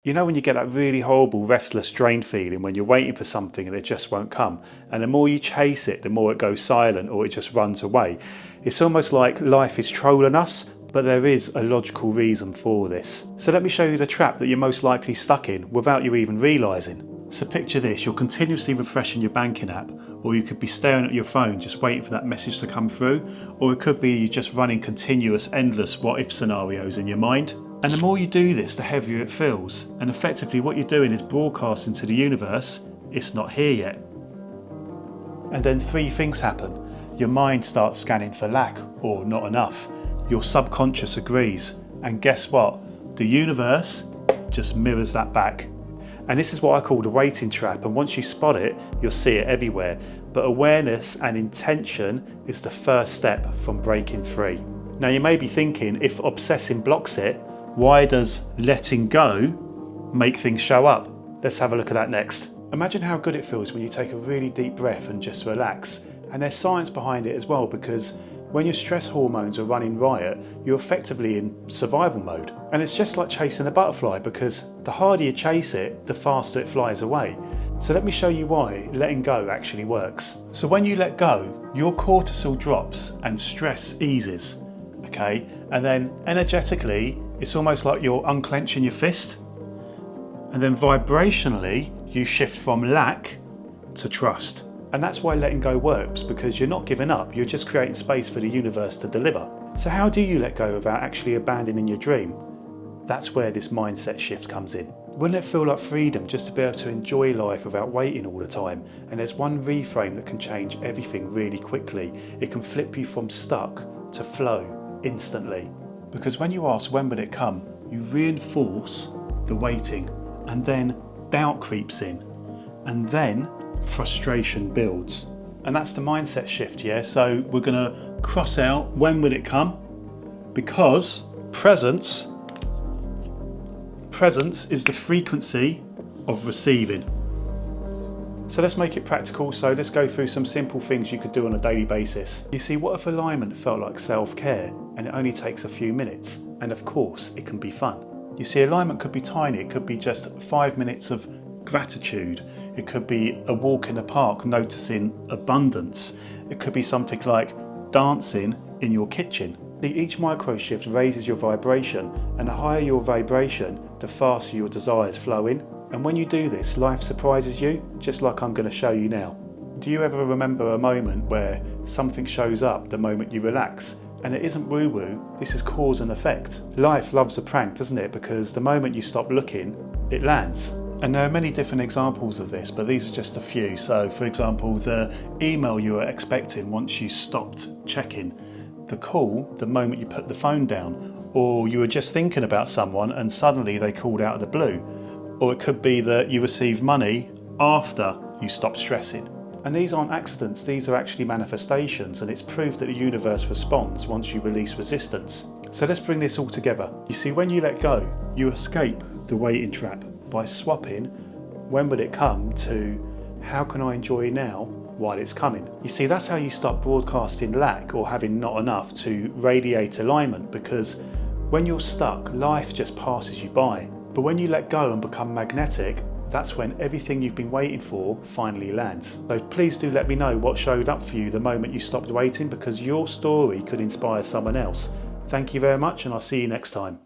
You know when you get that really horrible restless drained feeling when you're waiting for something and it just won't come, and the more you chase it the more it goes silent or it just runs away. It's almost like life is trolling us, but there is a logical reason for this. So let me show you the trap that you're most likely stuck in without you even realising. So picture this, you're continuously refreshing your banking app, or you could be staring at your phone just waiting for that message to come through, or it could be you just running continuous endless what if scenarios in your mind. And the more you do this, the heavier it feels. And effectively what you're doing is broadcasting to the universe, it's not here yet. And then three things happen. Your mind starts scanning for lack or not enough. Your subconscious agrees. And guess what? The universe just mirrors that back. And this is what I call the waiting trap. And once you spot it, you'll see it everywhere. But awareness and intention is the first step from breaking free. Now you may be thinking, if obsessing blocks it, why does letting go make things show up? Let's have a look at that next. Imagine how good it feels when you take a really deep breath and just relax. And there's science behind it as well, because when your stress hormones are running riot, you're effectively in survival mode. And it's just like chasing a butterfly, because the harder you chase it, the faster it flies away. So let me show you why letting go actually works. So when you let go, your cortisol drops and stress eases. Okay, and then energetically, it's almost like you're unclenching your fist. And then vibrationally, you shift from lack to trust. And that's why letting go works, because you're not giving up, you're just creating space for the universe to deliver. So how do you let go without actually abandoning your dream? That's where this mindset shift comes in. Wouldn't it feel like freedom just to be able to enjoy life without waiting all the time? And there's one reframe that can change everything really quickly. It can flip you from stuck to flow instantly. Because when you ask when will it come, you reinforce the waiting, and then doubt creeps in, and then frustration builds. And that's the mindset shift, yeah? So we're gonna cross out when will it come, because presence is the frequency of receiving. So let's make it practical. So let's go through some simple things you could do on a daily basis. You see, what if alignment felt like self-care and it only takes a few minutes? And of course, it can be fun. You see, alignment could be tiny. It could be just 5 minutes of gratitude. It could be a walk in the park noticing abundance. It could be something like dancing in your kitchen. See, each micro shift raises your vibration, and the higher your vibration, the faster your desires flow in. And when you do this, life surprises you, just like I'm going to show you now. Do you ever remember a moment where something shows up the moment you relax? And it isn't woo-woo, this is cause and effect. Life loves a prank, doesn't it? Because the moment you stop looking, it lands. And there are many different examples of this, but these are just a few. So for example, the email you were expecting once you stopped checking, the call the moment you put the phone down, or you were just thinking about someone and suddenly they called out of the blue. Or it could be that you received money after you stopped stressing. And these aren't accidents, these are actually manifestations, and it's proof that the universe responds once you release resistance. So let's bring this all together. You see, when you let go, you escape the waiting trap by swapping when will it come to how can I enjoy now while it's coming. You see, that's how you start broadcasting lack or having not enough to radiate alignment, because when you're stuck, life just passes you by. But when you let go and become magnetic, that's when everything you've been waiting for finally lands. So please do let me know what showed up for you the moment you stopped waiting, because your story could inspire someone else. Thank you very much, and I'll see you next time.